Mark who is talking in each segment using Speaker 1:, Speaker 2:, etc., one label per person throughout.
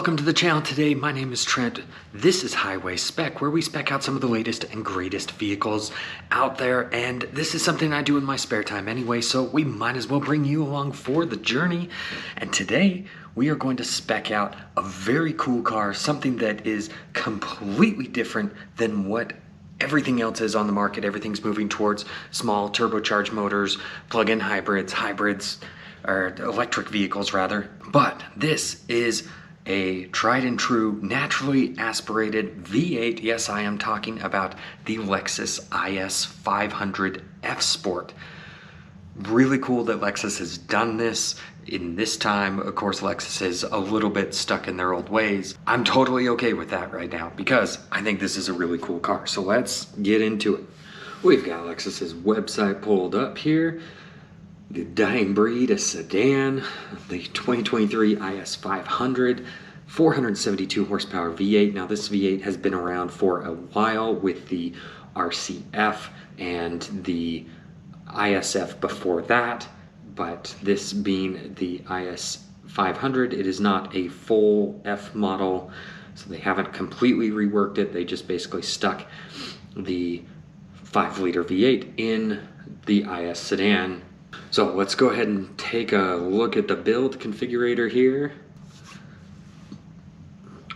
Speaker 1: Welcome to the channel today. My name is Trent. This is Highway Spec, where we spec out some of the latest and greatest vehicles out there. And this is something I do in my spare time anyway, so we might as well bring you along for the journey. And today we are going to spec out a very cool car, something that is completely different than what everything else is on the market. Everything's moving towards small turbocharged motors, plug-in hybrids, or electric vehicles rather. But this is a tried and true, naturally aspirated V8. Yes, I am talking about the LEXUS IS500 F-Sport. Really cool that LEXUS has done this in this time. Of course, LEXUS is a little bit stuck in their old ways. I'm totally okay with that right now because I think this is a really cool car. So let's get into it. We've got LEXUS's website pulled up here. The dying breed, a sedan, the 2023 IS500, 472 horsepower V8. Now this V8 has been around for a while with the RCF and the ISF before that, but this being the IS500, it is not a full F model, so they haven't completely reworked it. They just basically stuck the 5-liter V8 in the IS sedan. So let's go ahead and take a look at the build configurator here.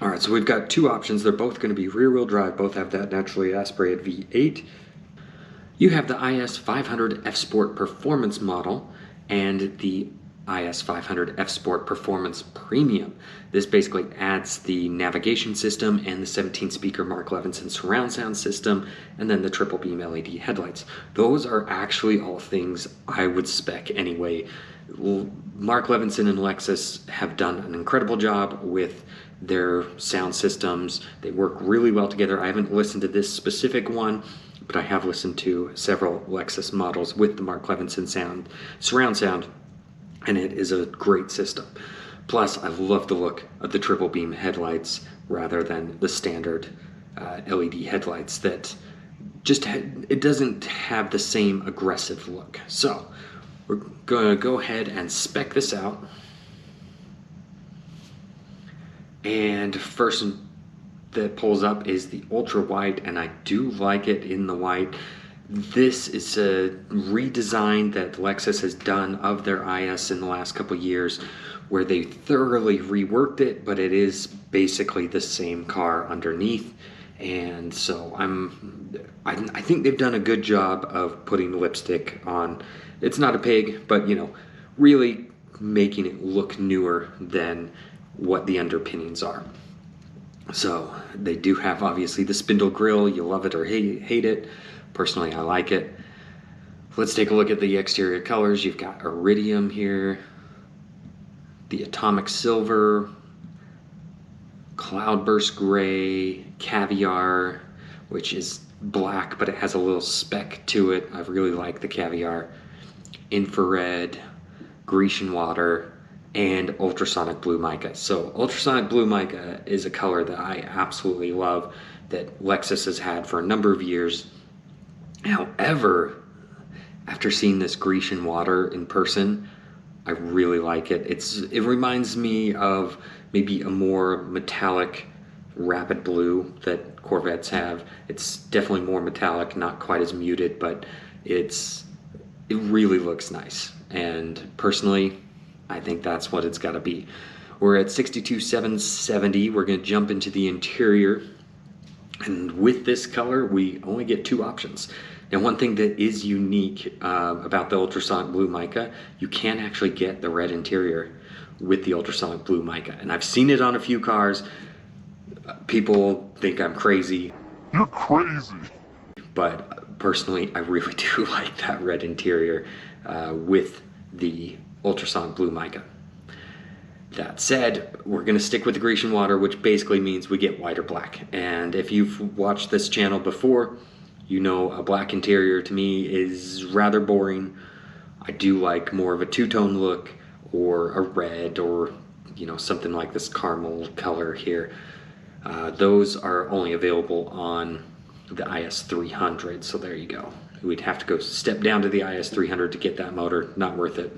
Speaker 1: All right, so we've got two options. They're both going to be rear-wheel drive. Both have that naturally aspirated V8. You have the IS500 F-Sport Performance model and the IS500 F-Sport Performance Premium. This basically adds the navigation system and the 17-speaker Mark Levinson surround sound system, and then the triple beam LED headlights. Those are actually all things I would spec anyway. Mark Levinson and LEXUS have done an incredible job with their sound systems. They work really well together. I haven't listened to this specific one, but I have listened to several LEXUS models with the Mark Levinson surround sound, and it is a great system. Plus, I love the look of the triple beam headlights rather than the standard LED headlights that just it doesn't have the same aggressive look. So we're gonna go ahead and spec this out. And first that pulls up is the ultra white, and I do like it in the white. This is a redesign that LEXUS has done of their IS in the last couple years, where they thoroughly reworked it, but it is basically the same car underneath. And so I think they've done a good job of putting lipstick on. It's not a pig, but you know, really making it look newer than what the underpinnings are. So they do have obviously the spindle grille. You love it or hate it. Personally, I like it. Let's take a look at the exterior colors. You've got iridium here, the atomic silver, cloudburst gray, caviar, which is black, but it has a little speck to it. I really like the caviar, infrared, Grecian water, and ultrasonic blue mica. So ultrasonic blue mica is a color that I absolutely love, that LEXUS has had for a number of years. However, after seeing this Grecian water in person, I really like it. It reminds me of maybe a more metallic rapid blue that Corvettes have. It's definitely more metallic, not quite as muted, but it really looks nice. And personally, I think that's what it's got to be. We're at 62,770. We're going to jump into the interior. And with this color, we only get two options. Now, one thing that is unique about the ultrasonic blue mica, you can actually get the red interior with the ultrasonic blue mica. And I've seen it on a few cars. People think I'm crazy.
Speaker 2: You're crazy.
Speaker 1: But personally, I really do like that red interior with the ultrasonic blue mica. That said, we're going to stick with the Grecian water, which basically means we get white or black. And if you've watched this channel before, you know a black interior to me is rather boring. I do like more of a two-tone look, or a red, or you know, something like this caramel color here. Those are only available on the IS300, so there you go. We'd have to go step down to the IS300 to get that motor. Not worth it.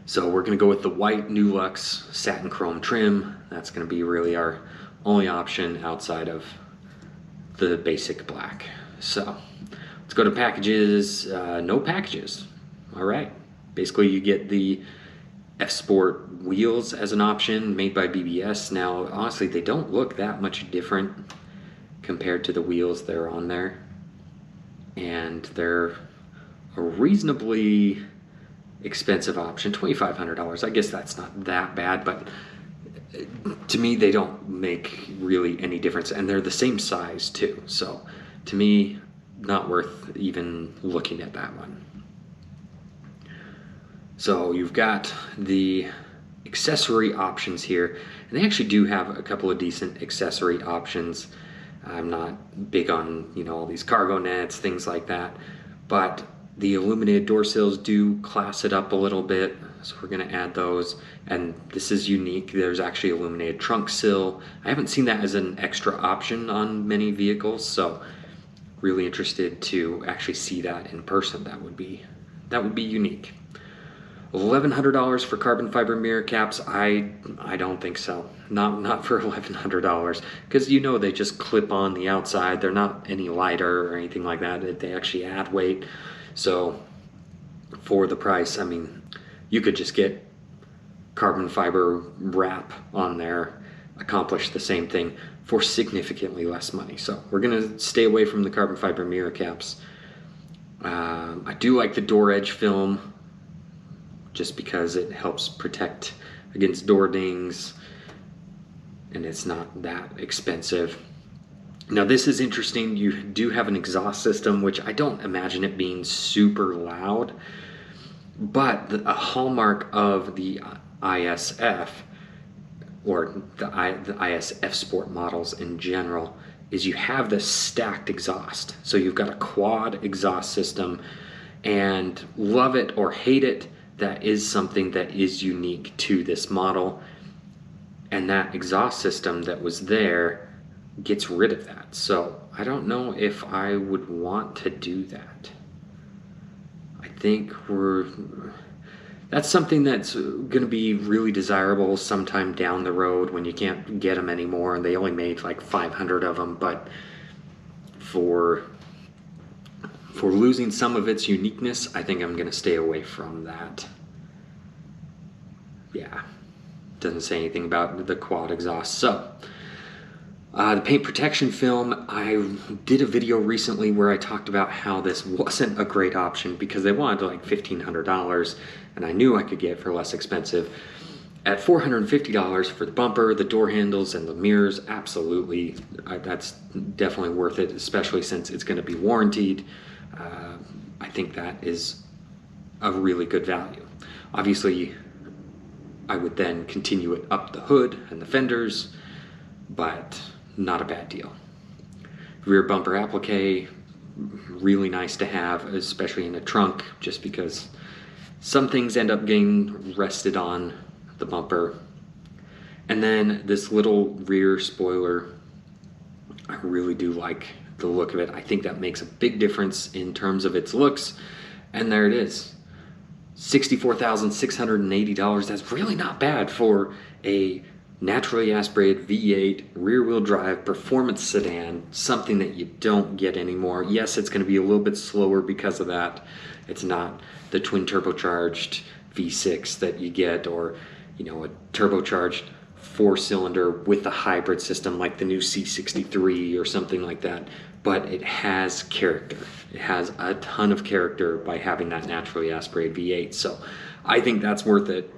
Speaker 1: So we're gonna go with the white Nulux satin chrome trim. That's gonna be really our only option outside of the basic black. So let's go to packages. No packages. All right. Basically, you get the F-Sport wheels as an option made by BBS. Now, honestly, they don't look that much different compared to the wheels that are on there. And they're a reasonably expensive option, $2,500. I guess that's not that bad, but to me, they don't make really any difference. And they're the same size too. So to me, not worth even looking at that one. So you've got the accessory options here, and they actually do have a couple of decent accessory options. I'm not big on, you know, all these cargo nets, things like that, but the illuminated door sills do class it up a little bit, so we're going to add those. And this is unique. There's actually illuminated trunk sill. I haven't seen that as an extra option on many vehicles, so really interested to actually see that in person. That would be unique. $1,100 for carbon fiber mirror caps. I don't think so. Not for $1,100, because you know they just clip on the outside. They're not any lighter or anything like that. They actually add weight. So for the price, I mean, you could just get carbon fiber wrap on there, accomplish the same thing for significantly less money. So we're gonna stay away from the carbon fiber mirror caps. I do like the door edge film, just because it helps protect against door dings and it's not that expensive. Now this is interesting. You do have an exhaust system, which I don't imagine it being super loud, but a hallmark of the ISF, or the IS F-Sport models in general, is you have this stacked exhaust. So you've got a quad exhaust system, and love it or hate it, that is something that is unique to this model, and that exhaust system that was there gets rid of that. So I don't know if I would want to do that. I think that's something that's going to be really desirable sometime down the road when you can't get them anymore, and they only made like 500 of them. But for losing some of its uniqueness, I think I'm going to stay away from that. Yeah, doesn't say anything about the quad exhaust. So the paint protection film, I did a video recently where I talked about how this wasn't a great option because they wanted like $1,500, and I knew I could get it for less expensive. At $450 for the bumper, the door handles, and the mirrors, absolutely, that's definitely worth it, especially since it's going to be warranted. I think that is a really good value. Obviously, I would then continue it up the hood and the fenders, but not a bad deal. Rear bumper applique, really nice to have, especially in a trunk, just because some things end up getting rested on the bumper. And then this little rear spoiler, I really do like the look of it. I think that makes a big difference in terms of its looks. And there it is, $64,680. That's really not bad for a naturally aspirated V8 rear-wheel drive performance sedan, something that you don't get anymore. Yes, it's going to be a little bit slower because of that. It's not the twin turbocharged V6 that you get, or you know, a turbocharged 4-cylinder with a hybrid system like the new C63 or something like that. But it has character. It has a ton of character by having that naturally aspirated V8. So I think that's worth it.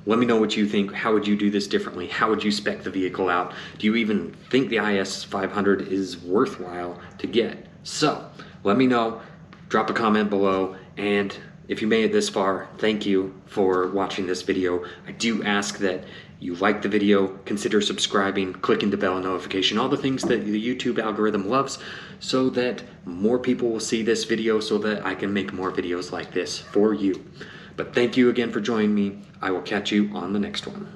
Speaker 1: Let me know what you think. How would you do this differently? How would you spec the vehicle out? Do you even think the IS500 is worthwhile to get? So let me know. Drop a comment below. And if you made it this far, thank you for watching this video. I do ask that you like the video, consider subscribing, clicking the bell notification, all the things that the YouTube algorithm loves, so that more people will see this video, so that I can make more videos like this for you. But thank you again for joining me. I will catch you on the next one.